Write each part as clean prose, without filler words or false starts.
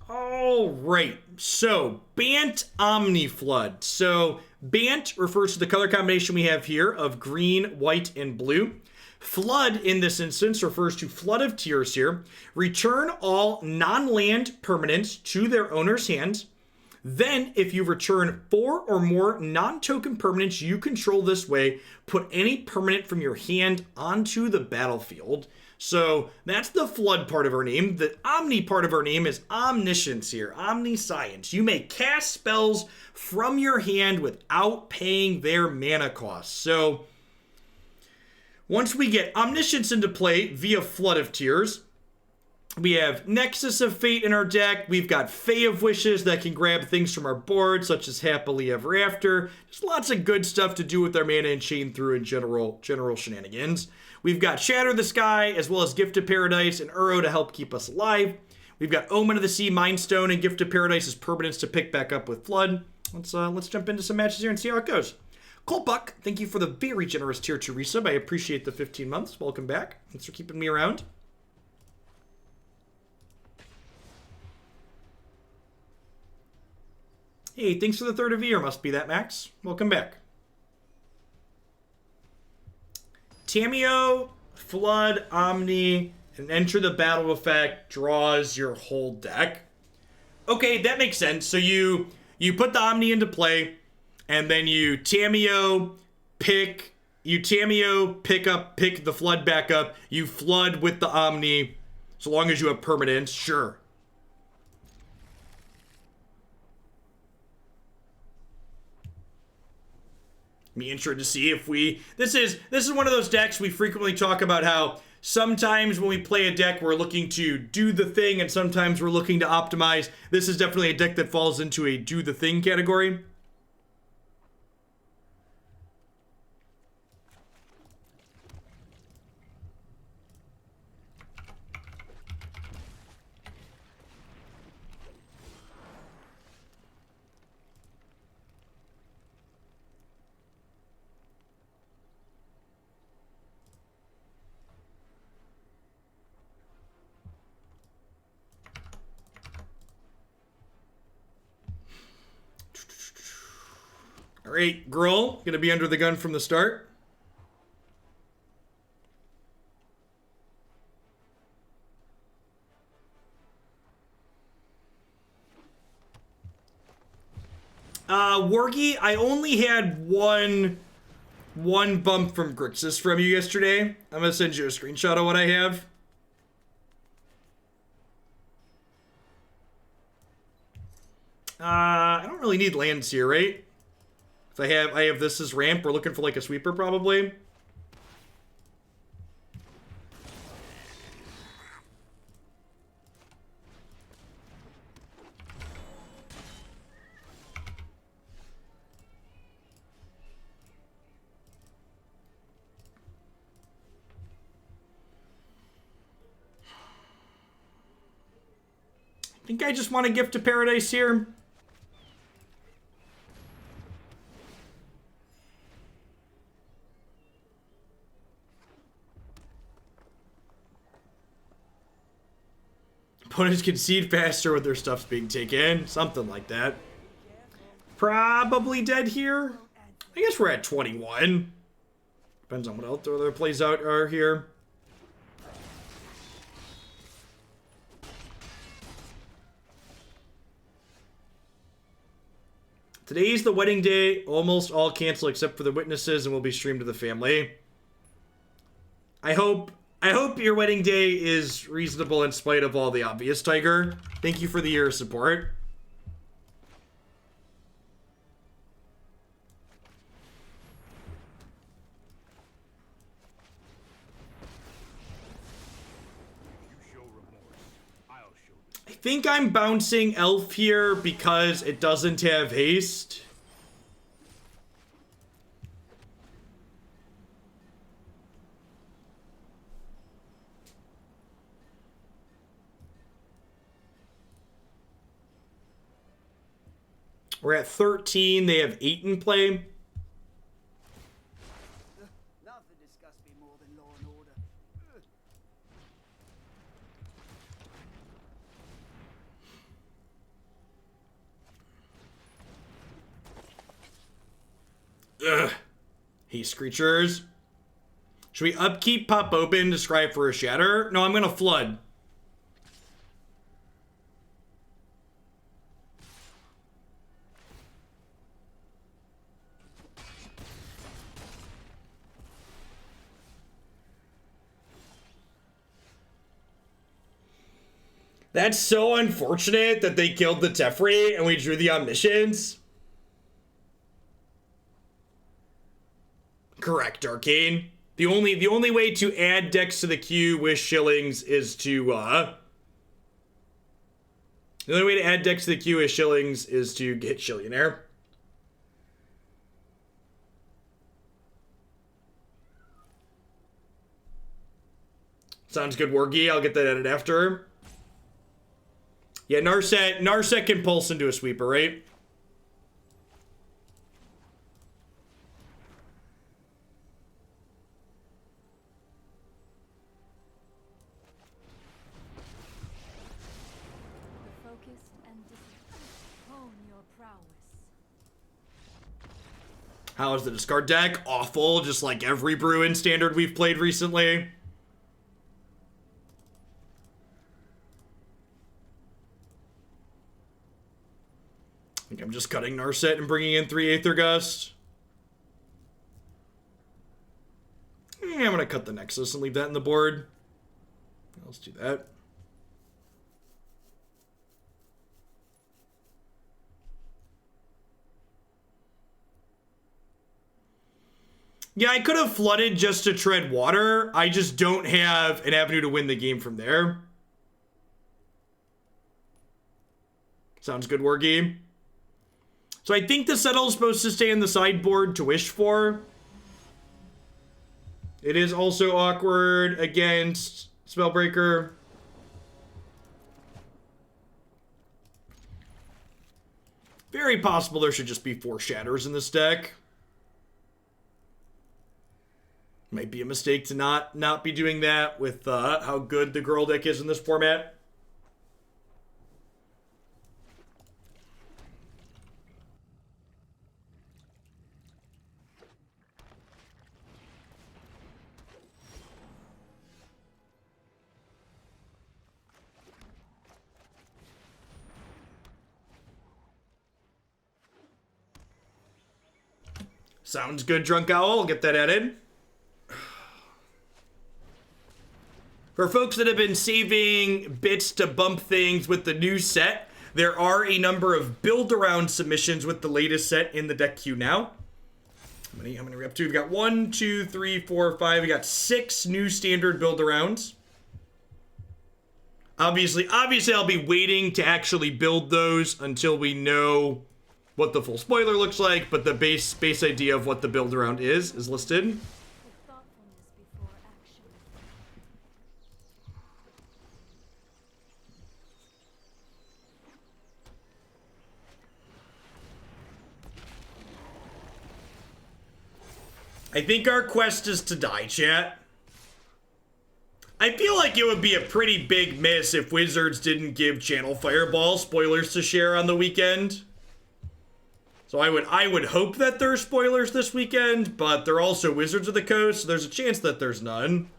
All right, so Bant Omni Flood. So Bant refers to the color combination we have here of green, white, and blue. Flood in this instance refers to Flood of Tears here. Return all non-land permanents to their owner's hands. Then, if you return 4 or more non-token permanents you control this way, put any permanent from your hand onto the battlefield. So that's the Flood part of our name. The Omni part of our name is Omniscience here, Omniscience. You may cast spells from your hand without paying their mana costs. So once we get Omniscience into play via Flood of Tears, we have Nexus of Fate in our deck. We've got Fae of Wishes that can grab things from our board, such as Happily Ever After. Just lots of good stuff to do with our mana and chain through in general shenanigans. We've got Shatter the Sky, as well as Gift of Paradise and Uro to help keep us alive. We've got Omen of the Sea, Mind Stone, and Gift of Paradise as permanents to pick back up with Flood. Let's jump into some matches here and see how it goes. Colbuck, thank you for the very generous tier 2 resub. I appreciate the 15 months. Welcome back. Thanks for keeping me around. Hey, thanks for the third of the year. Must be that, Max. Welcome back. Tamiyo, Flood, Omni, and Enter the Battle effect draws your whole deck. Okay, that makes sense. So you put the Omni into play, and then you Tamiyo, pick the Flood back up. You Flood with the Omni, so long as you have permanence, sure. Be interested to see if this is one of those decks we frequently talk about how sometimes when we play a deck we're looking to do the thing and sometimes we're looking to optimize. This is definitely a deck that falls into a do the thing category. All right, Gruul, gonna be under the gun from the start. Wargy, I only had one bump from Grixis from you yesterday. I'm gonna send you a screenshot of what I have. I don't really need lands here, right? If I have this as ramp, we're looking for like a sweeper probably. I think I just want a Gift to Paradise here. Opponents concede faster with their stuffs being taken. Something like that. Probably dead here. I guess we're at 21. Depends on what else other plays out are here. Today's the wedding day. Almost all cancel except for the witnesses and will be streamed to the family. I hope your wedding day is reasonable in spite of all the obvious, Tiger. Thank you for the year of support. I think I'm bouncing Elf here because it doesn't have haste. We're at 13. They have 8 in play. Nothing disgusts me more than law and order. Ugh. Haste creatures. Should we upkeep, pop open, describe for a shatter? No, I'm gonna flood. That's so unfortunate that they killed the Teferi and we drew the Omniscience. Correct, Arcane. The only way to add decks to the queue with shillings is to the only way to add decks to the queue with shillings is to get Shillionaire. Sounds good, Wargy. I'll get that added after. Yeah, Narset can pulse into a sweeper, right? Focus and hone your prowess. How is the discard deck? Awful, just like every Bruin standard we've played recently. I think I'm just cutting Narset and bringing in 3 Aether Gust. I'm gonna cut the Nexus and leave that in the board. Let's do that. Yeah, I could have flooded just to tread water. I just don't have an avenue to win the game from there. Sounds good, Wargame. So I think the Settle is supposed to stay in the sideboard to wish for. It is also awkward against Spellbreaker. Very possible there should just be 4 Shatters in this deck. Might be a mistake to not be doing that with how good the girl deck is in this format. Sounds good, Drunk Owl. I'll get that added. For folks that have been saving bits to bump things with the new set, there are a number of build-around submissions with the latest set in the deck queue now. How many are we up to? We've got 1, 2, 3, 4, 5. We got 6 new standard build-arounds. Obviously, I'll be waiting to actually build those until we know what the full spoiler looks like, but the base idea of what the build-around is listed. I think our quest is to die, chat. I feel like it would be a pretty big miss if Wizards didn't give Channel Fireball spoilers to share on the weekend. So I would hope that there's spoilers this weekend, but they're also Wizards of the Coast, so there's a chance that there's none.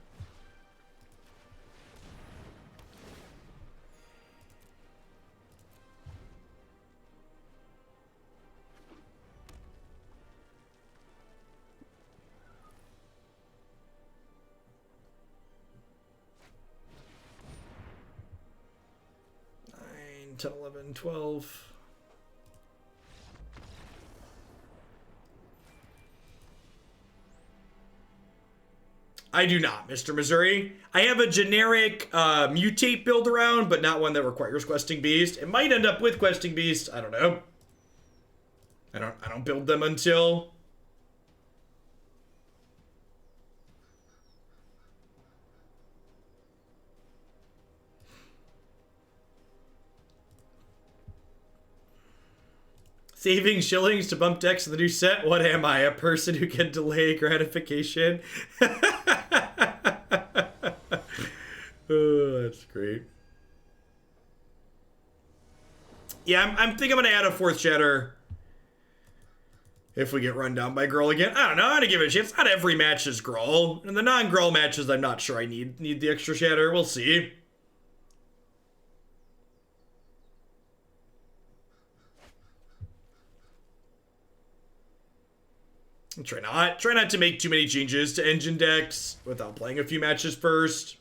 Nine, 10, 11, 12... I do not, Mr. Missouri. I have a generic mutate build around, but not one that requires Questing Beast. It might end up with Questing Beast. I don't know. I don't build them until saving shillings to bump decks in the new set. What am I? A person who can delay gratification? Oh, that's great. Yeah, I think I'm gonna add a 4th Shatter if we get run down by Gruul again. I don't know. I'm gonna give it a chance. Not every match is Gruul. In the non-Gruul matches, I'm not sure I need the extra shatter. We'll see. Try not to make too many changes to engine decks without playing a few matches first.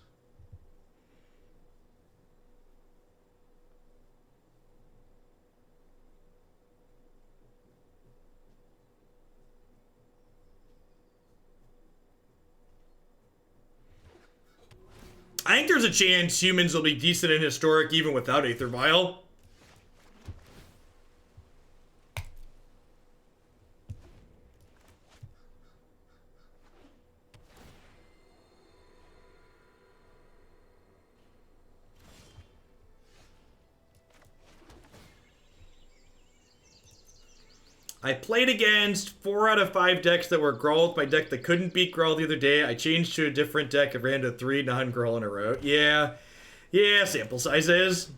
I think there's a chance humans will be decent in Historic even without Aether Vial. I played against 4 out of 5 decks that were Gruul with my deck that couldn't beat Gruul the other day. I changed to a different deck and ran to 3 non-Gruul in a row. Yeah, sample sizes.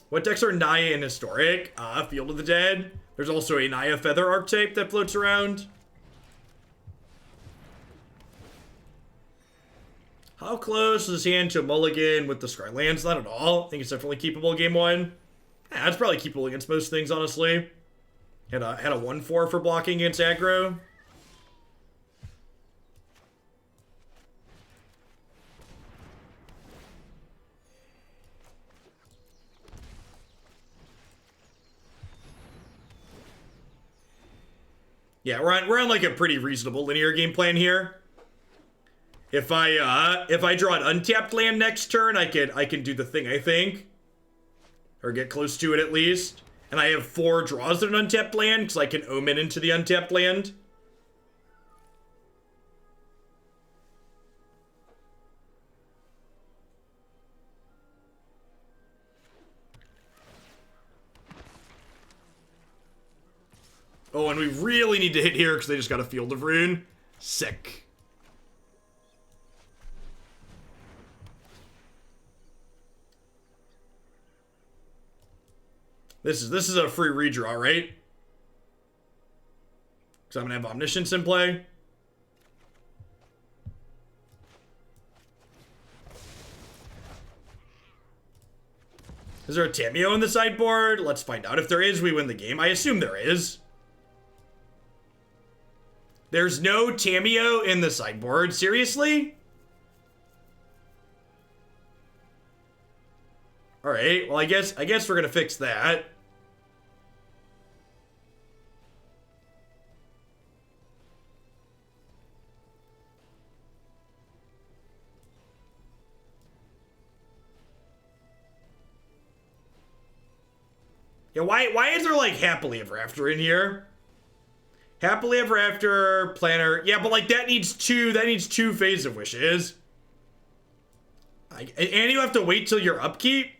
What decks are Naya in Historic? Field of the Dead. There's also a Naya Feather archetype that floats around. How close is his hand to a mulligan with the Scry lands? Not at all. I think it's definitely keepable game 1. Yeah, it's probably keepable against most things, honestly. Had a 1/4 for blocking against aggro. Yeah, we're on like a pretty reasonable linear game plan here. If I draw an untapped land next turn, I can do the thing, I think. Or get close to it at least. And I have 4 draws at an untapped land, because I can Omen into the untapped land. Oh, and we really need to hit here, because they just got a Field of Ruin. Sick. This is a free redraw, right? Because I'm going to have Omniscience in play. Is there a Tamiyo in the sideboard? Let's find out. If there is, we win the game. I assume there is. There's no Tamiyo in the sideboard. Seriously? Alright, well I guess we're gonna fix that. Yeah, why is there like Happily Ever After in here? Happily Ever After, Planner. Yeah, but like that needs two Fae of Wishes. And you have to wait till your upkeep?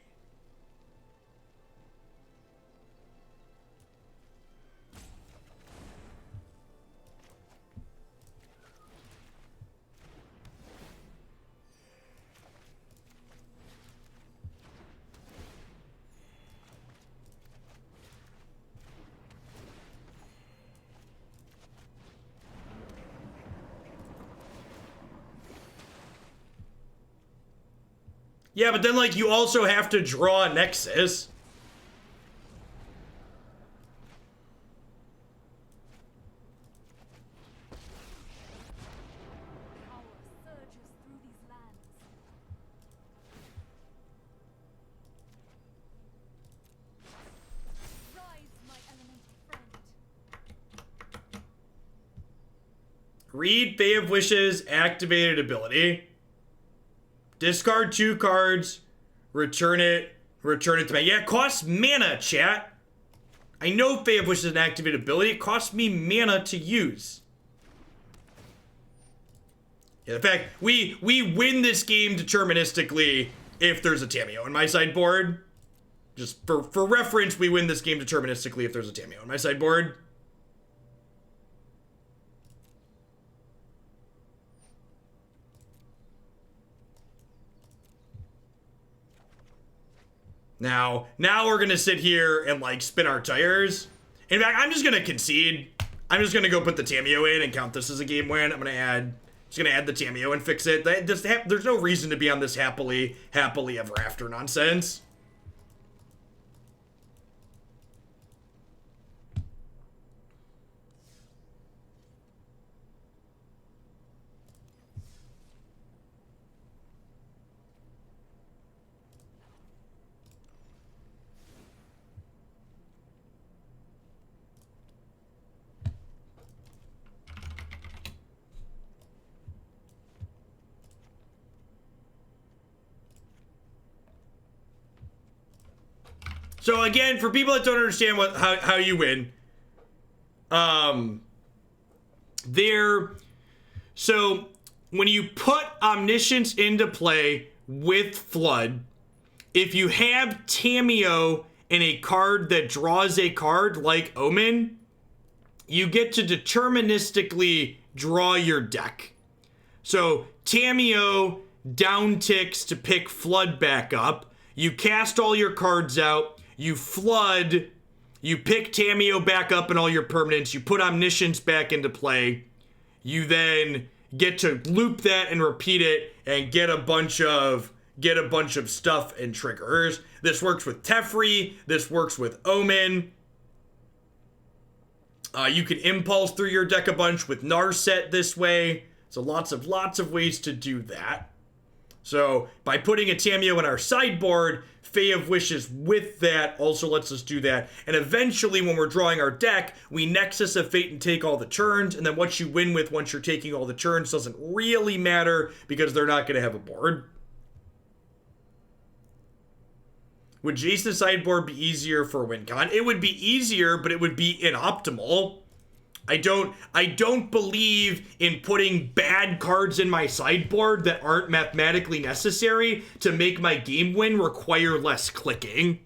Yeah, but then, like, you also have to draw a Nexus. Power surges through these lands. Rise, my elemental friend. Read Fae of Wishes activated ability. Discard 2 cards, return it to me. Yeah, it costs mana, chat. I know Fae of Wishes is an activated ability. It costs me mana to use. Yeah, in fact, we win this game deterministically if there's a Tamiyo in my sideboard. Just for reference, we win this game deterministically if there's a Tamiyo in my sideboard. Now we're gonna sit here and like spin our tires In fact, I'm just gonna concede. I'm just gonna go put the Tamiyo in and count this as a game win. I'm gonna add the Tamiyo and fix it. There's no reason to be on this happily ever after nonsense. So again, for people that don't understand how you win, so when you put Omniscience into play with Flood, if you have Tamiyo in a card that draws a card like Omen, you get to deterministically draw your deck. So Tamiyo down ticks to pick Flood back up. You cast all your cards out. You flood, you pick Tamiyo back up and all your permanents, you put Omniscience back into play, you then get to loop that and repeat it and get a bunch of stuff and triggers. This works with Teferi, this works with Omen. You can impulse through your deck a bunch with Narset this way. So lots of ways to do that. So by putting a Tamiyo in our sideboard, Fae of Wishes with that also lets us do that. And eventually when we're drawing our deck, we Nexus of Fate and take all the turns, and then what you win with once you're taking all the turns doesn't really matter because they're not going to have a board. Would Jason's sideboard be easier for WinCon? It would be easier, but it would be inoptimal. I don't believe in putting bad cards in my sideboard that aren't mathematically necessary to make my game win require less clicking.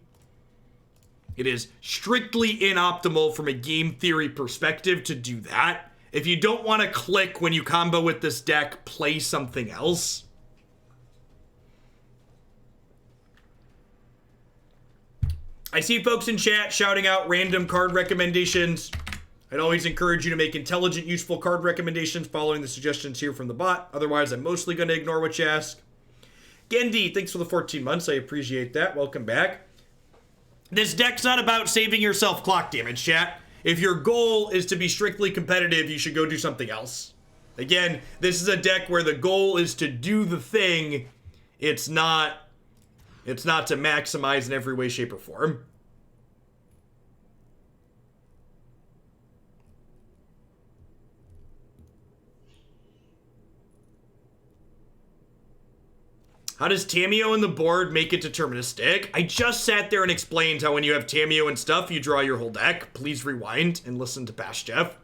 It is strictly inoptimal from a game theory perspective to do that. If you don't want to click when you combo with this deck, play something else. I see folks in chat shouting out random card recommendations. I'd always encourage you to make intelligent, useful card recommendations following the suggestions here from the bot. Otherwise, I'm mostly going to ignore what you ask. Gendy, thanks for the 14 months. I appreciate that. Welcome back. This deck's not about saving yourself clock damage, chat. If your goal is to be strictly competitive, you should go do something else. Again, this is a deck where the goal is to do the thing. It's not to maximize in every way, shape, or form. How does Tamiyo in the board make it deterministic? I just sat there and explained how when you have Tamiyo and stuff, you draw your whole deck. Please rewind and listen to past Jeff.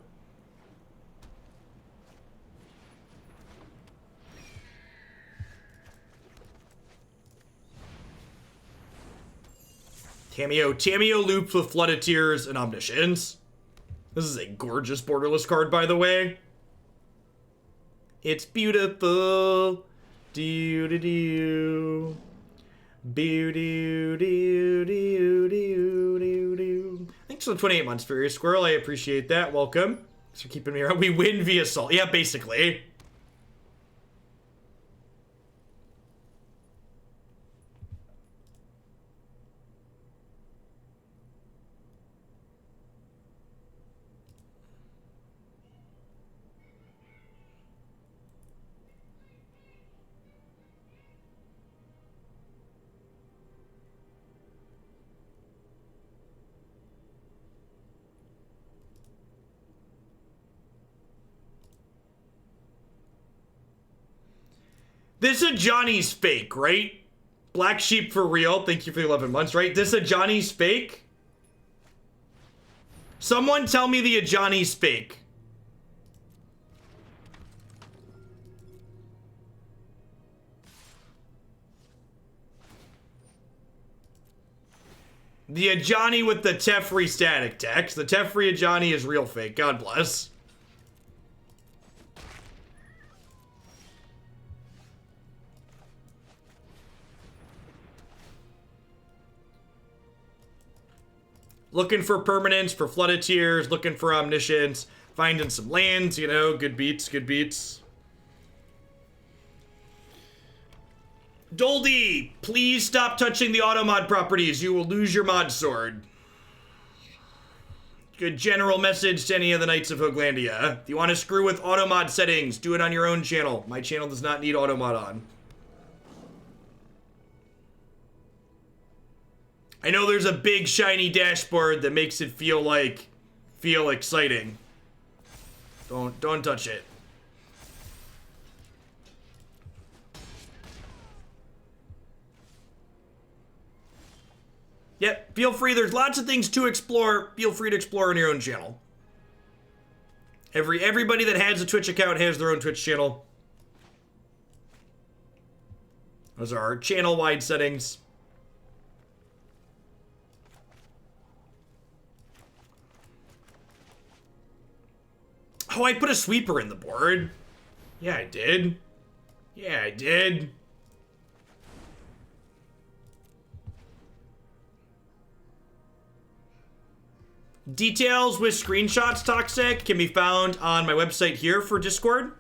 Tamiyo loops with Flood of Tears and Omniscience. This is a gorgeous borderless card, by the way. It's beautiful. Do do do. Boo do do do do do do. Thanks for the 28 months, Furious Squirrel. I appreciate that. Welcome. Thanks for keeping me around. We win via salt. Yeah, basically. This is Johnny's fake, right? Black Sheep for real. Thank you for the 11 months, right? This is Johnny's fake? Someone tell me the Johnny's fake. The Ajani with the Teferi static text. The Teferi Ajani is real fake. God bless. Looking for permanence, for Flooded Tears, looking for Omniscience, finding some lands, you know, good beats, good beats. Doldy, please stop touching the auto mod properties. You will lose your mod sword. Good general message to any of the Knights of Hooglandia. If you want to screw with auto mod settings, do it on your own channel. My channel does not need auto mod on. I know there's a big shiny dashboard that makes it feel exciting. Don't touch it. Yep, feel free. There's lots of things to explore. Feel free to explore on your own channel. Everybody that has a Twitch account has their own Twitch channel. Those are our channel-wide settings. Oh, I put a sweeper in the board. Yeah, I did. Yeah, I did. Details with screenshots, Toxic, can be found on my website here for Discord.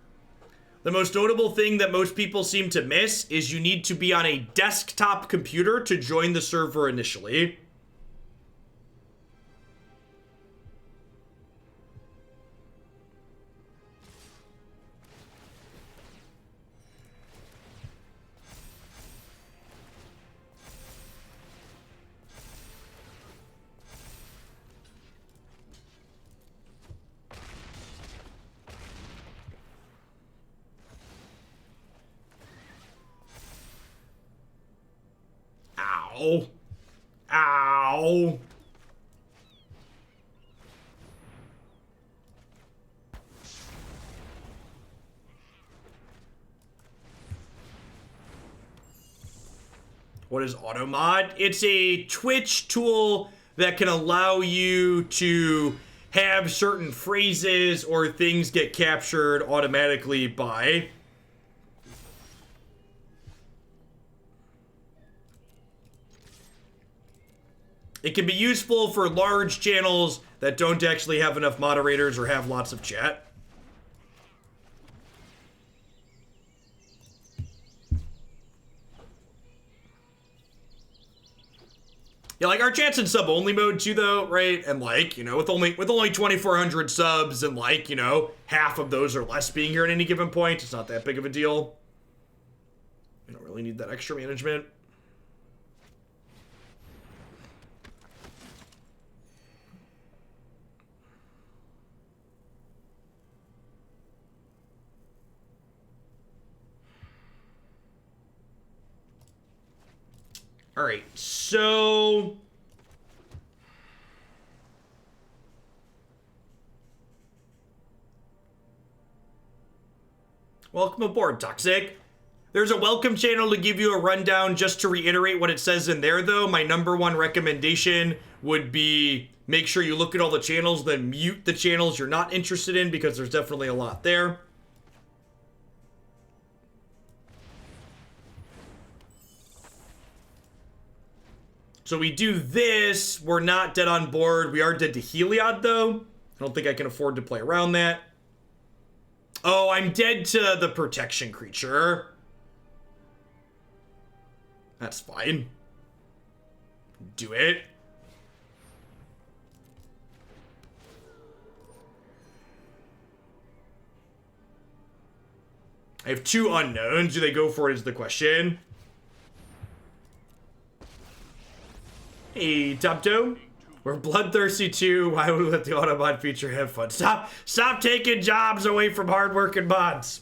The most notable thing that most people seem to miss is you need to be on a desktop computer to join the server initially. Ow. Ow. What is Automod? It's a Twitch tool that can allow you to have certain phrases or things get captured automatically by. It can be useful for large channels that don't actually have enough moderators or have lots of chat. Yeah, like our chat's in sub only mode too though, right? And like, you know, with only 2,400 subs and like, you know, half of those or less being here at any given point, it's not that big of a deal. We don't really need that extra management. All right, so welcome aboard, Toxic. There's a welcome channel to give you a rundown. Just to reiterate what it says in there, though, my #1 recommendation would be make sure you look at all the channels, then mute the channels you're not interested in because there's definitely a lot there. So we do this, we're not dead on board. We are dead to Heliod, though. I don't think I can afford to play around that. Oh, I'm dead to the protection creature. That's fine. Do it. I have 2 unknowns. Do they go for it is the question. Hey, Topto. We're bloodthirsty too. Why would we let the Autobot feature have fun? Stop taking jobs away from hardworking bots.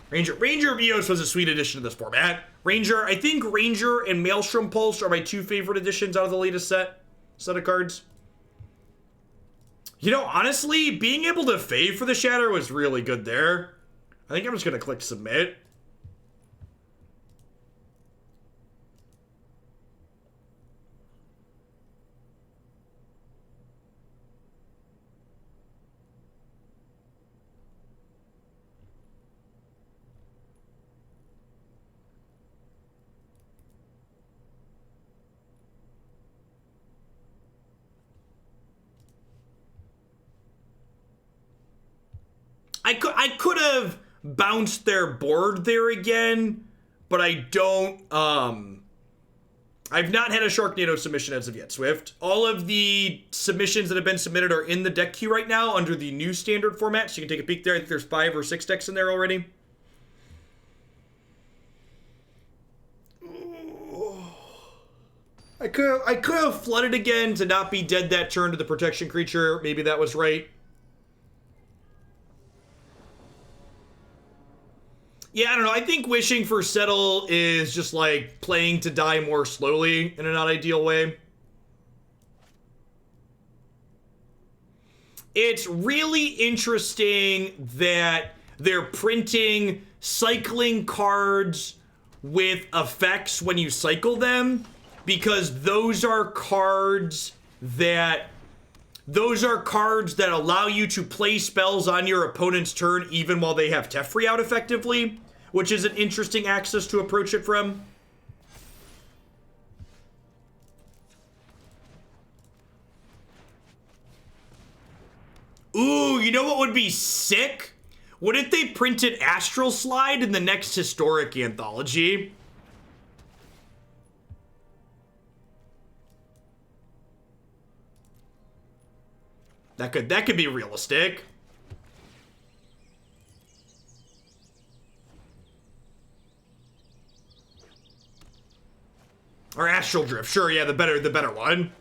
Ranger of Eos was a sweet addition to this format. I think Ranger and Maelstrom Pulse are my 2 favorite additions out of the latest set of cards. You know, honestly, being able to Fae for the Shatter was really good there. I think I'm just gonna click submit. I could have bounced their board there again, but I don't, I've not had a Sharknado submission as of yet, Swift. All of the submissions that have been submitted are in the deck queue right now under the new standard format, so you can take a peek there. I think there's 5 or 6 decks in there already. I could have flooded again to not be dead that turn to the protection creature. Maybe that was right. Yeah, I don't know. I think wishing for Settle is just like playing to die more slowly in a not ideal way. It's really interesting that they're printing cycling cards with effects when you cycle them, because those are cards that allow you to play spells on your opponent's turn even while they have Teferi out effectively, which is an interesting axis to approach it from. Ooh, you know what would be sick? What if they printed Astral Slide in the next Historic Anthology? That could be realistic. Or Astral Drift, sure, yeah, the better one.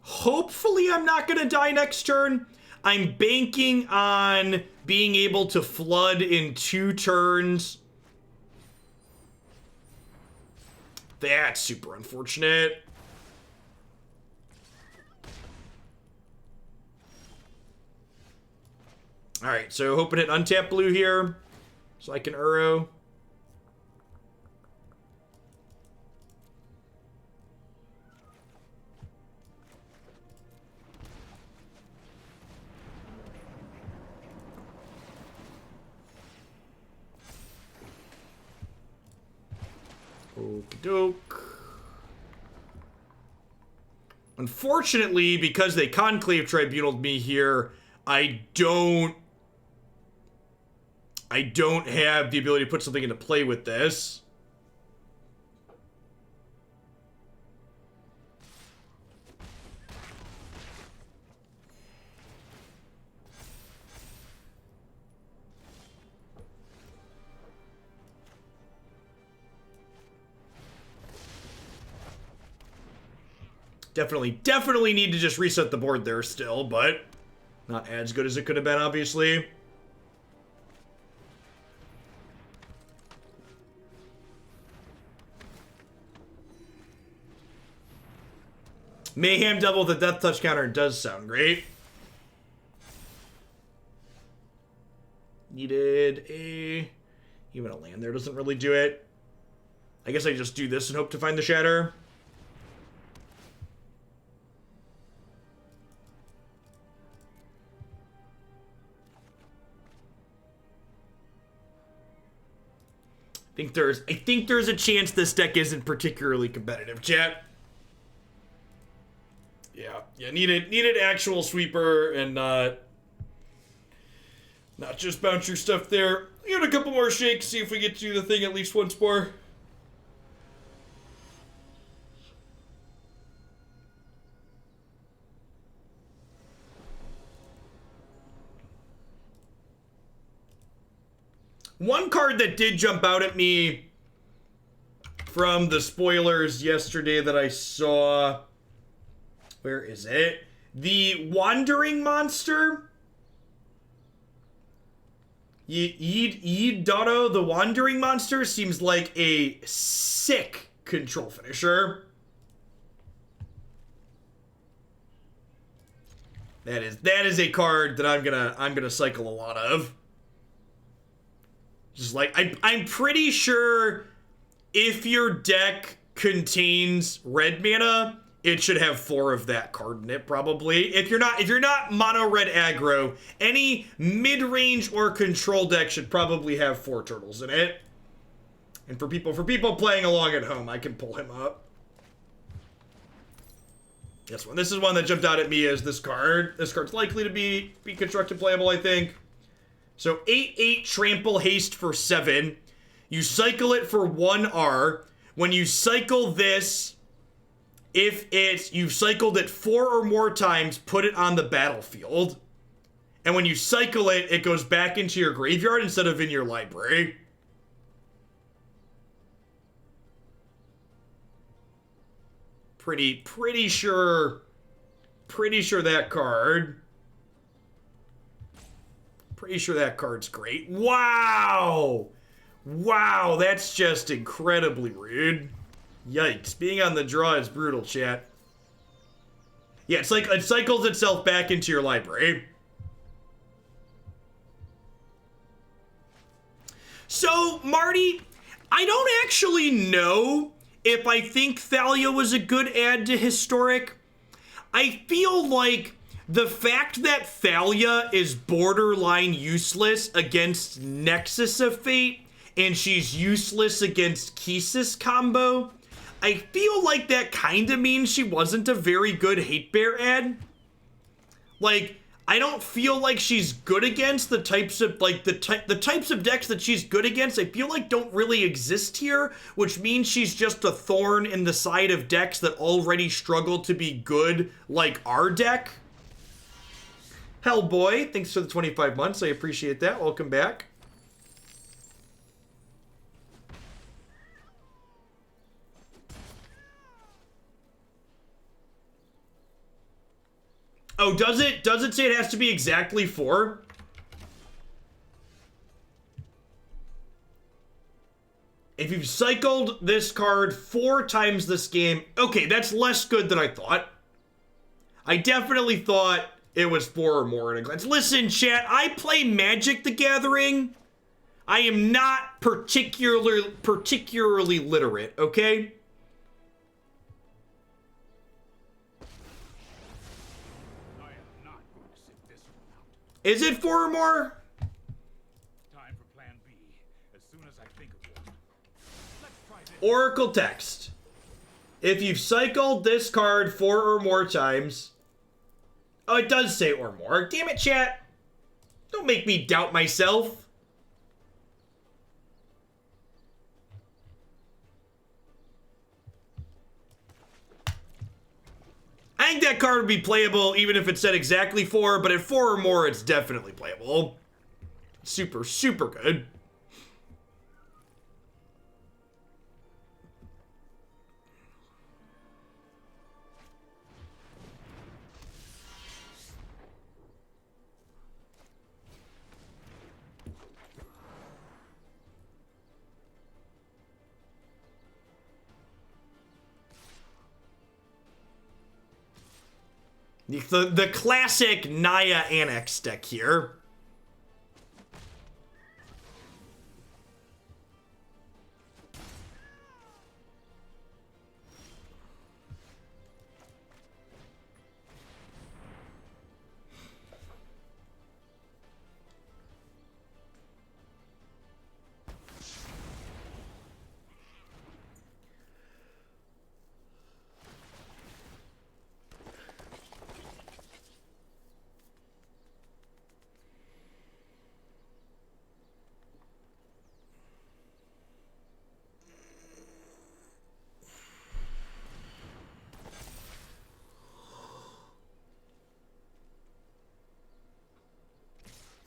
Hopefully I'm not gonna die next turn. I'm banking on being able to flood in 2 turns. That's super unfortunate. Alright, so hoping it untap blue here, so I can Uro. Okie doke. Unfortunately, because they Conclave Tribunaled me here, I don't have the ability to put something into play with this. Definitely need to just reset the board there still, but not as good as it could have been, obviously. Mayhem double the death touch counter does sound great. Needed a... Even a land there doesn't really do it. I guess I just do this and hope to find the Shatter. I think there's a chance this deck isn't particularly competitive, chat. Yeah, needed actual sweeper and not just bounce your stuff there. Give it a couple more shakes, see if we get to the thing at least once more. One card that did jump out at me from the spoilers yesterday that I saw... Where is it? The Wandering Monster? Dodo, the Wandering Monster, seems like a sick control finisher. That is a card that I'm gonna cycle a lot of. Just like I'm pretty sure if your deck contains red mana, it should have 4 of that card in it, probably. If you're not mono red aggro, any mid-range or control deck should probably have 4 turtles in it. And for people playing along at home, I can pull him up. This one. This is one that jumped out at me as this card. This card's likely to be constructed playable, I think. So 8/8 trample haste for 7. You cycle it for 1 R. When you cycle this, if you've cycled it 4 or more times, put it on the battlefield. And when you cycle it, it goes back into your graveyard instead of in your library. Pretty sure that card. Pretty sure that card's great. Wow! Wow, that's just incredibly rude. Yikes. Being on the draw is brutal, chat. Yeah, it's like it cycles itself back into your library. So, Marty, I don't actually know if I think Thalia was a good add to Historic. I feel like the fact that Thalia is borderline useless against Nexus of Fate and she's useless against Kisis combo, I feel like that kind of means she wasn't a very good Hate Bear ad. Like, I don't feel like she's good against the types of, like, the types of decks that she's good against, I feel like don't really exist here, which means she's just a thorn in the side of decks that already struggle to be good, like our deck. Hellboy, thanks for the 25 months, I appreciate that, welcome back. Oh, does it say it has to be exactly 4? If you've cycled this card 4 times this game, okay, that's less good than I thought. I definitely thought it was 4 or more in a glance. Listen, chat, I play Magic the Gathering. I am not particularly literate, okay? Is it 4 or more? Time for plan B. As soon as I think of one. Let's try this. Oracle text. If you've cycled this card 4 or more times. Oh, it does say or more. Damn it, chat. Don't make me doubt myself. I think that card would be playable even if it said exactly 4, but at 4 or more, it's definitely playable. Super, super good. The classic Naya Annex deck here.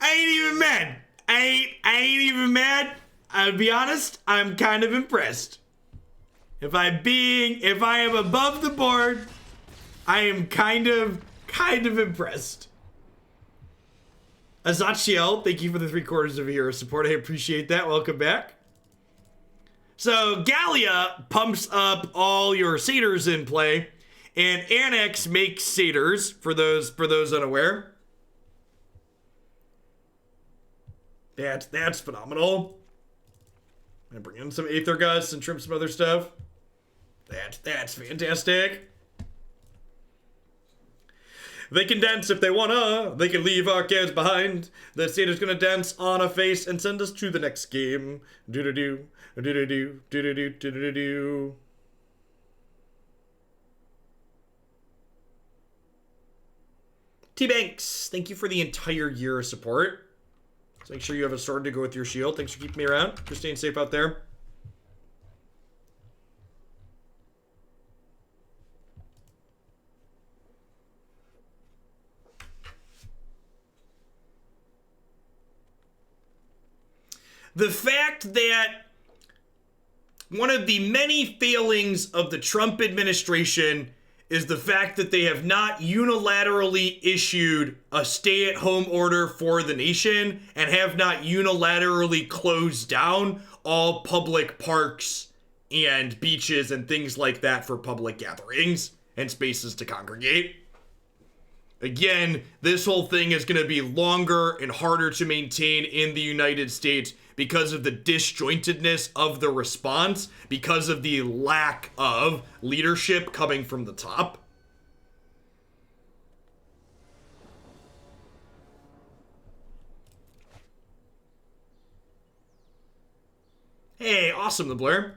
I ain't even mad. I ain't even mad. I'll be honest, I'm kind of impressed. If I am above the board, I am kind of impressed. Azachiel, thank you for the 3/4 of a year of support. I appreciate that. Welcome back. So Gallia pumps up all your satyrs in play, and Annex makes satyrs for those unaware. That's phenomenal. And bring in some Aether Gust and trim some other stuff. That's fantastic. They can dance if they wanna. They can leave our cares behind. The satyr's gonna dance on a face and send us to the next game. Do-do-do, do-do-do, do-do-do, do-do-do. T-Banks, thank you for the entire year of support. So make sure you have a sword to go with your shield. Thanks for keeping me around. You're staying safe out there. The fact that one of the many failings of the Trump administration is the fact that they have not unilaterally issued a stay-at-home order for the nation and have not unilaterally closed down all public parks and beaches and things like that for public gatherings and spaces to congregate. Again, this whole thing is going to be longer and harder to maintain in the United States because of the disjointedness of the response, because of the lack of leadership coming from the top. Hey, awesome, the Blair.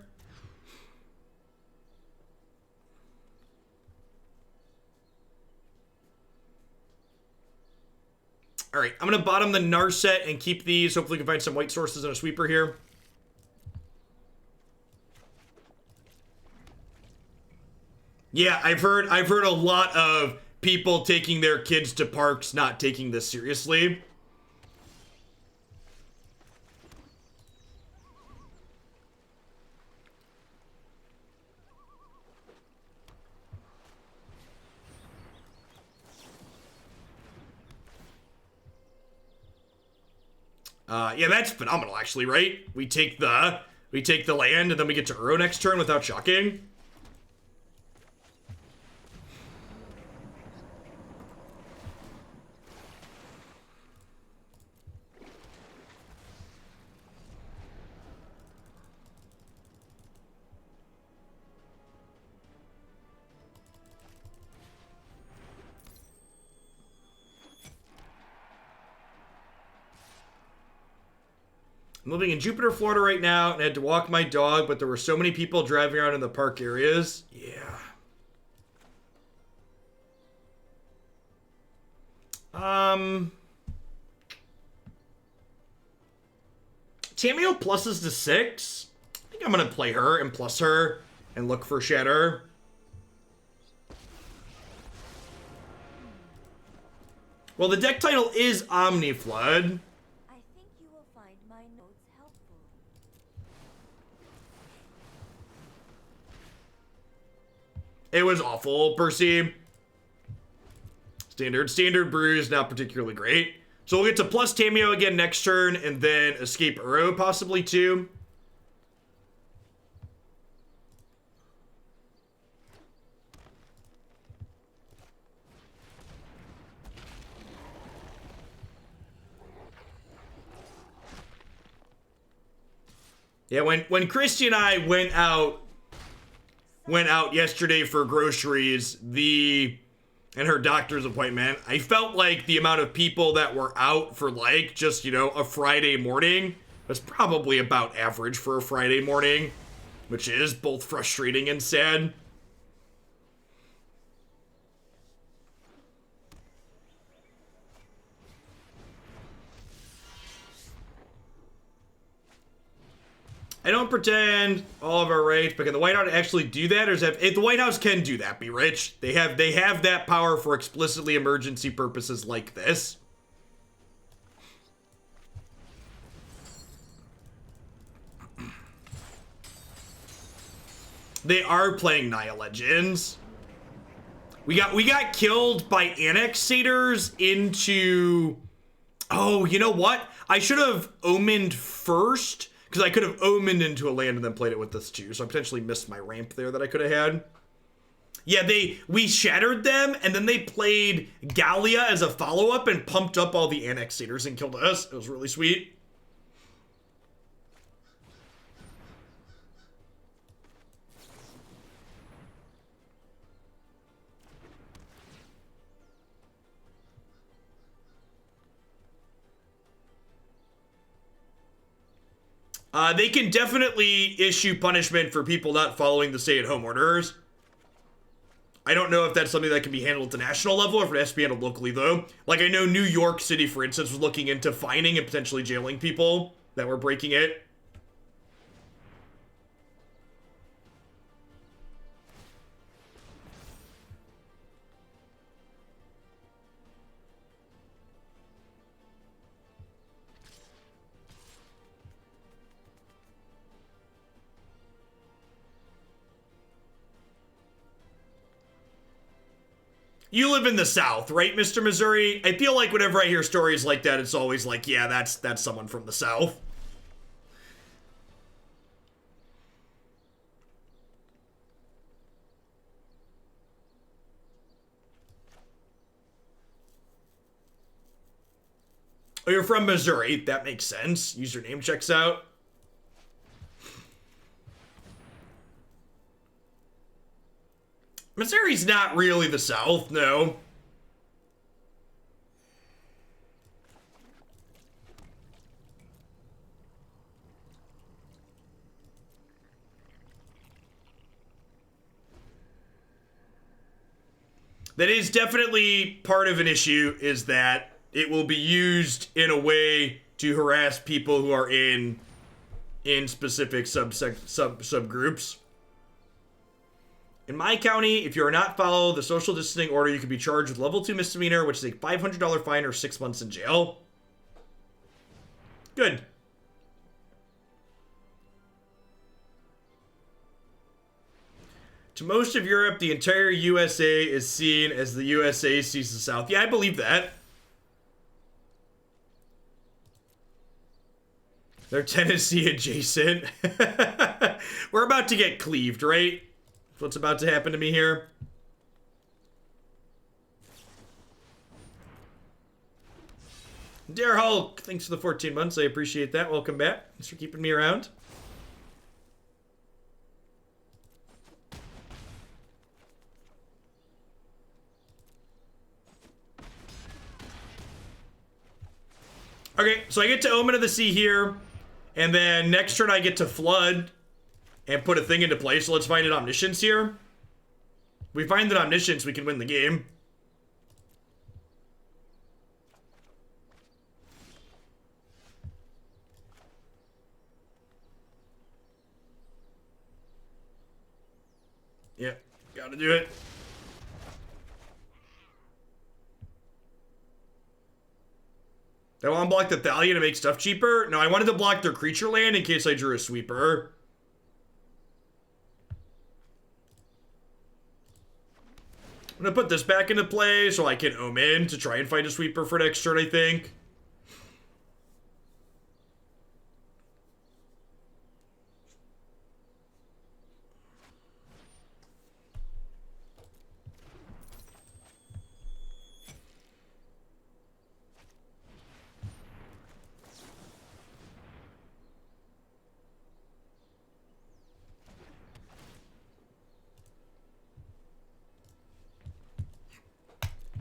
All right, I'm going to bottom the Narset and keep these. Hopefully we can find some white sources and a sweeper here. Yeah, I've heard a lot of people taking their kids to parks not taking this seriously. Yeah, that's phenomenal, actually, right? We take the land, and then we get to Uro next turn without shocking. I'm living in Jupiter, Florida right now, and I had to walk my dog, but there were so many people driving around in the park areas. Yeah. Tamiyo pluses to 6. I think I'm going to play her and plus her and look for Shatter. Well, the deck title is Omni Flood. It was awful, Percy. Standard brew is not particularly great. So we'll get to plus Tamiyo again next turn, and then escape Uro possibly too. Yeah, when Christy and I went out yesterday for groceries, and her doctor's appointment, I felt like the amount of people that were out for like just, a Friday morning was probably about average for a Friday morning, which is both frustrating and sad. I don't pretend all of our rights, but can the White House actually do that? Or if the White House can do that, be rich. They have that power for explicitly emergency purposes like this. They are playing Naya Legends. We got killed by annexators into... Oh, you know what? I should have omened first, because I could have omened into a land and then played it with this too, so I potentially missed my ramp there that I could have had. Yeah, we shattered them, and then they played Gallia as a follow-up and pumped up all the annexators and killed us. It was really sweet. They can definitely issue punishment for people not following the stay-at-home orders. I don't know if that's something that can be handled at the national level or if it has to be handled locally, though. Like, I know New York City, for instance, was looking into fining and potentially jailing people that were breaking it. You live in the South, right, Mr. Missouri? I feel like whenever I hear stories like that, it's always like, yeah, that's someone from the South. Oh, you're from Missouri. That makes sense. Username checks out. Missouri's not really the South, no. That is definitely part of an issue, is that it will be used in a way to harass people who are in specific subgroups. In my county, if you are not follow the social distancing order, you could be charged with level 2 misdemeanor, which is a $500 fine or 6 months in jail. Good. To most of Europe, the entire USA is seen as the USA sees the South. Yeah, I believe that. They're Tennessee adjacent. We're about to get cleaved, right? That's what's about to happen to me here. Dare Hulk, thanks for the 14 months. I appreciate that. Welcome back. Thanks for keeping me around. Okay, so I get to Omen of the Sea here, and then next turn I get to Flood and put a thing into place. So let's find an Omniscience here. If we find an Omniscience, we can win the game. Yep, gotta do it. I want to block the Thalia to make stuff cheaper? No, I wanted to block their creature land in case I drew a sweeper. I'm gonna put this back into play so I can Omen to try and find a sweeper for next turn, I think.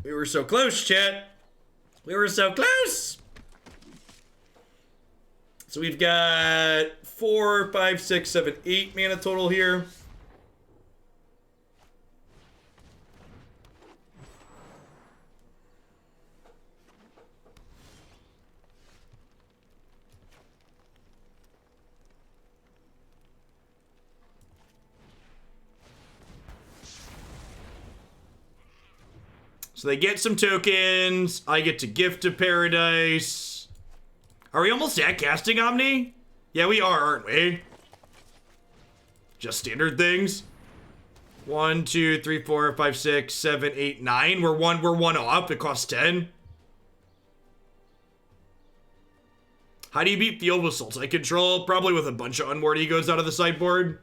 We were so close, chat. We were so close. So we've got 4, 5, 6, 7, 8 mana total here. So they get some tokens. I get to Gift of Paradise. Are we almost at casting Omni? Yeah, we are, aren't we? Just standard things. 1, 2, 3, 4, 5, 6, 7, 8, 9. We're one off. It costs 10. How do you beat Field with Sultai Control? Probably with a bunch of Unmoored Egos out of the sideboard.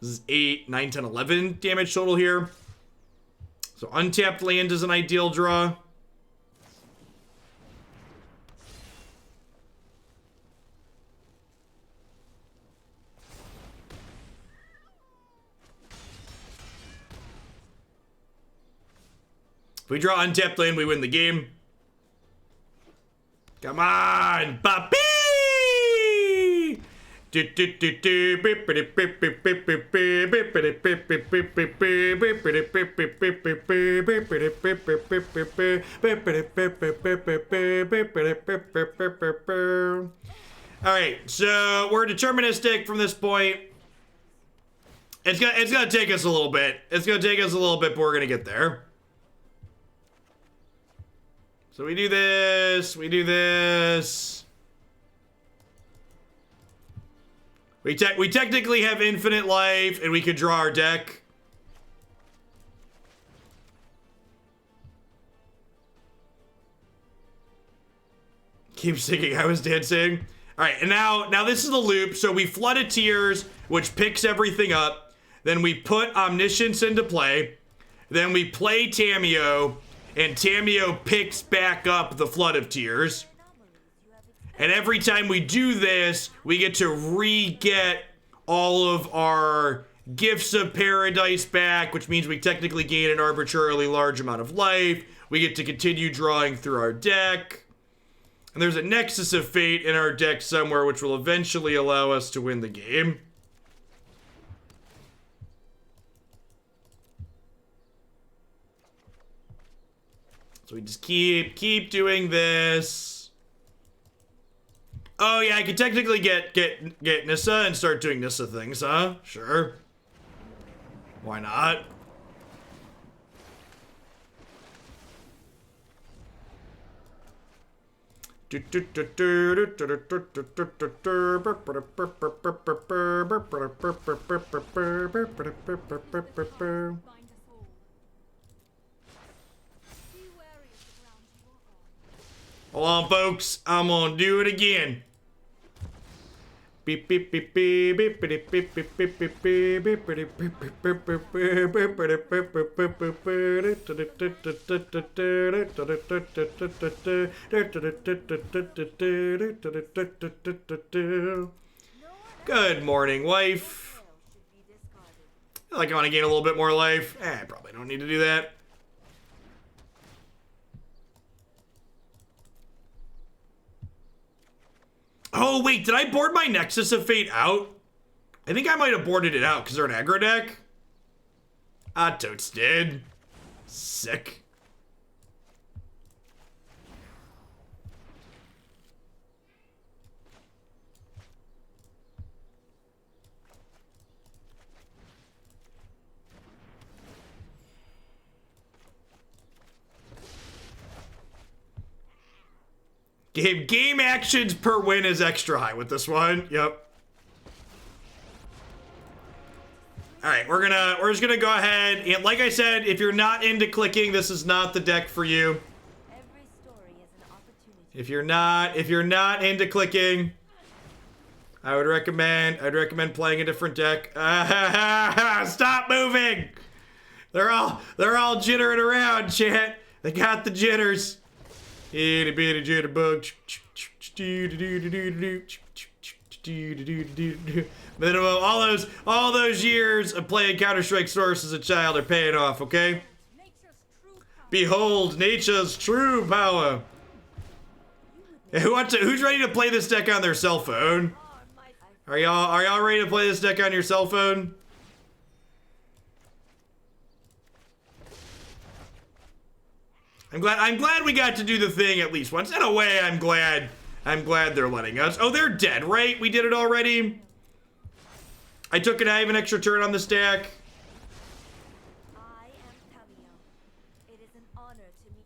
This is 8, 9, 10, 11 damage total here. So untapped land is an ideal draw. If we draw untapped land, we win the game. Come on, Papi! Alright, so we're deterministic from this point. It's gonna take us a little bit. It's gonna take us a little bit, but we're gonna get there. So we do this, we do this. We technically have infinite life, and we could draw our deck. Keep singing, I was dancing. Alright, and now this is the loop. So we flood a Tears, which picks everything up. Then we put Omniscience into play. Then we play Tamiyo, and Tamiyo picks back up the Flood of Tears. And every time we do this, we get to re-get all of our Gifts of Paradise back, which means we technically gain an arbitrarily large amount of life. We get to continue drawing through our deck. And there's a Nexus of Fate in our deck somewhere, which will eventually allow us to win the game. So we just keep doing this. Oh yeah, I could technically get Nissa and start doing Nissa things, huh? Sure. Why not? Hold on, folks. I'm gonna do it again. Beep beep beep beep beep beep beep beep beep beep beep Good morning, wife. I feel like I want to gain a little bit more life. I probably don't need to do that. Oh, wait, did I board my Nexus of Fate out? I think I might have boarded it out because they're an aggro deck. Ah, totes did. Sick. Game actions per win is extra high with this one. Yep. All right, we're just gonna go ahead and, like I said, if you're not into clicking, this is not the deck for you. Every story is an opportunity. If you're not into clicking, I'd recommend playing a different deck. Stop moving. They're all jittering around, chat. They got the jitters. Itty bitty jitterbug. Minimum, all those years of playing Counter-Strike Source as a child are paying off, okay? Behold nature's true power. Who's ready to play this deck on their cell phone? Are y'all ready to play this deck on your cell phone? I'm glad we got to do the thing at least once. In a way, I'm glad they're letting us. Oh, they're dead, right? We did it already. I took it. I have an extra turn on the stack. I am Tamiyo. It is an honor to meet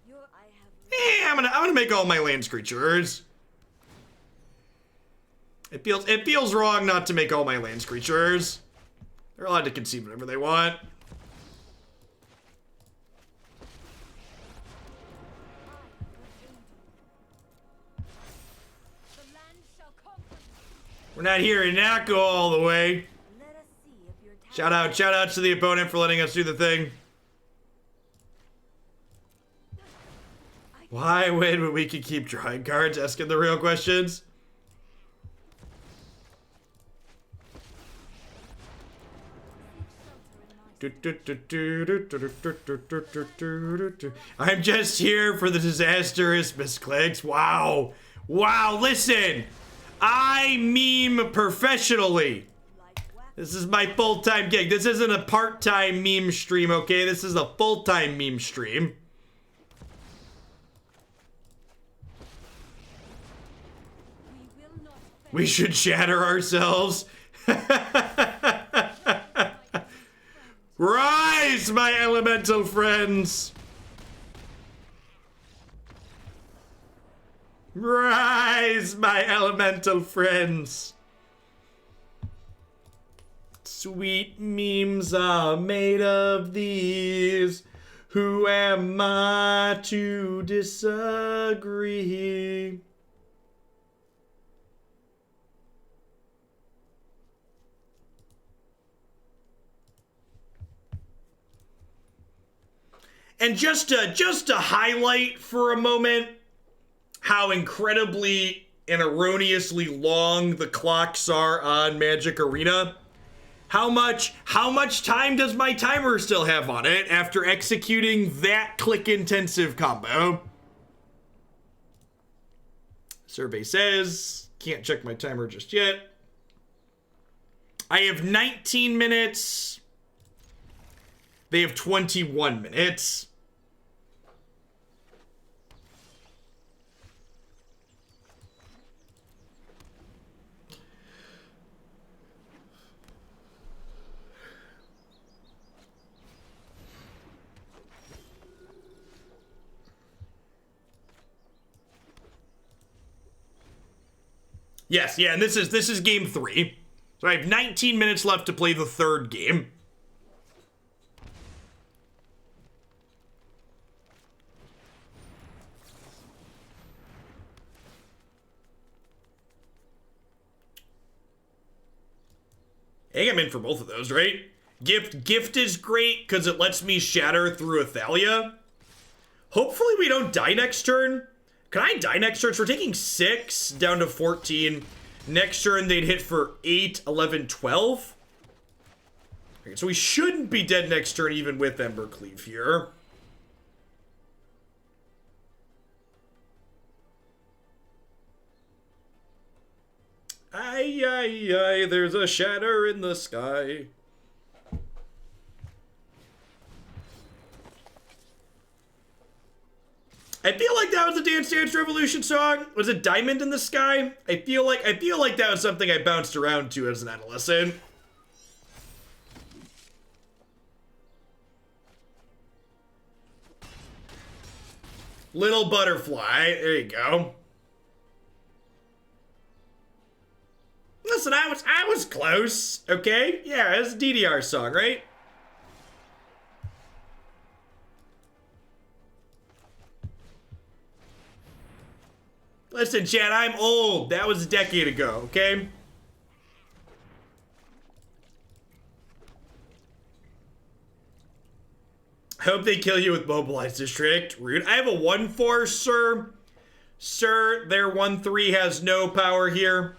you. I'm gonna make all my land creatures. It feels wrong not to make all my land creatures. They're allowed to concede whatever they want. We're not here to not go all the way. Let us see if your Shout out to the opponent for letting us do the thing. Why win when we can keep drawing cards? Asking the real questions. I'm just here for the disastrous misclicks. Wow. Wow, listen. I meme professionally. This is my full-time gig. This isn't a part-time meme stream, okay? This is a full-time meme stream. We should shatter ourselves. Rise, my elemental friends. Rise, my elemental friends. Sweet memes are made of these. Who am I to disagree? And just to highlight for a moment how incredibly and erroneously long the clocks are on Magic Arena. How much time does my timer still have on it after executing that click-intensive combo? Survey says, can't check my timer just yet. I have 19 minutes. They have 21 minutes. Yes, yeah, and this is game 3. So I have 19 minutes left to play the third game. I think I'm in for both of those, right? Gift is great because it lets me shatter through Athalia. Hopefully we don't die next turn. Can I die next turn? So we're taking 6 down to 14. Next turn they'd hit for 8, 11, 12. Okay, so we shouldn't be dead next turn even with Embercleave here. Aye, aye, aye, there's a shatter in the sky. I feel like that was a Dance Dance Revolution song. Was it Diamond in the Sky? I feel like that was something I bounced around to as an adolescent. Little Butterfly. There you go. Listen, I was close. Okay? Yeah, it's a DDR song, right? Listen, Chad, I'm old. That was a decade ago, okay? I hope they kill you with Mobilize District. Rude. I have a 1/4, sir. Sir, their 1/3 has no power here.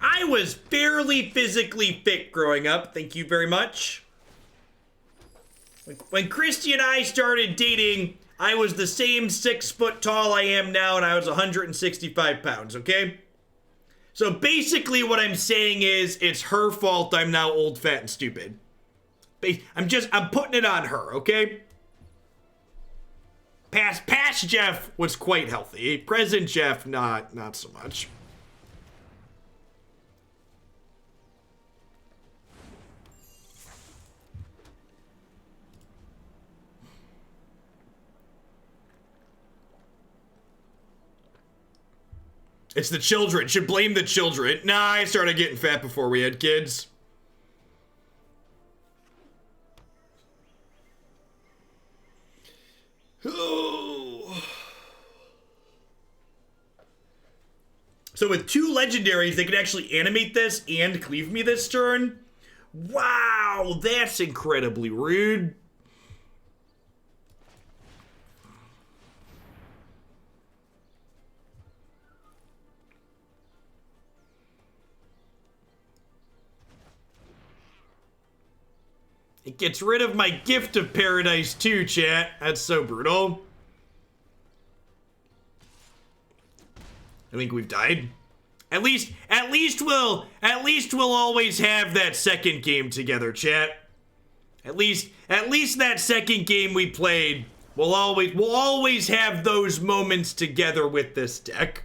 I was fairly physically fit growing up. Thank you very much. When Christy and I started dating, I was the same 6 foot tall I am now, and I was 165 pounds, okay? So basically what I'm saying is, it's her fault I'm now old, fat, and stupid. I'm putting it on her, okay? Past Jeff was quite healthy. Present Jeff, not so much. It's the children. Should blame the children. Nah, I started getting fat before we had kids. Oh. So with 2 legendaries, they could actually animate this and cleave me this turn. Wow, that's incredibly rude. It gets rid of my gift of paradise too, chat. That's so brutal. I think we've died. At least we'll always have that second game together, chat. At least that second game we played, we'll always have those moments together with this deck.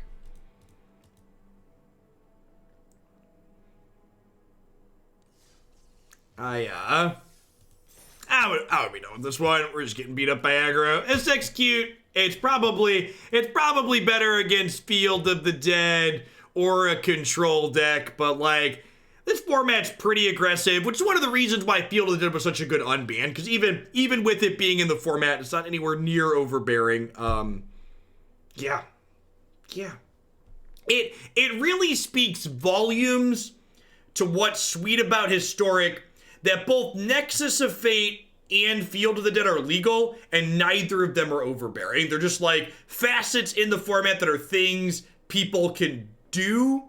I would be done with this one. We're just getting beat up by aggro. This deck's cute. It's probably better against Field of the Dead or a control deck, but like this format's pretty aggressive, which is one of the reasons why Field of the Dead was such a good unban, because even with it being in the format, it's not anywhere near overbearing. Yeah. It really speaks volumes to what's sweet about Historic, that both Nexus of Fate and Field of the Dead are legal, and neither of them are overbearing. They're just like facets in the format that are things people can do,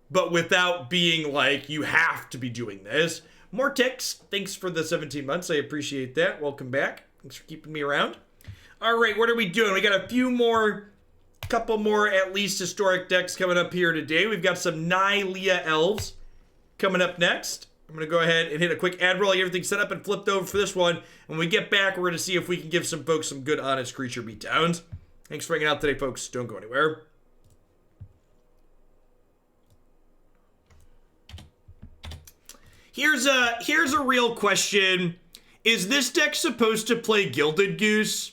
but without being like, you have to be doing this. Mortix, thanks for the 17 months. I appreciate that. Welcome back. Thanks for keeping me around. All right, what are we doing? We got a couple more at least historic decks coming up here today. We've got some Nylea Elves coming up next. I'm going to go ahead and hit a quick ad roll, get everything set up and flipped over for this one. When we get back, we're going to see if we can give some folks some good, honest creature beatdowns. Thanks for hanging out today, folks. Don't go anywhere. Here's a real question. Is this deck supposed to play Gilded Goose?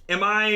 Am I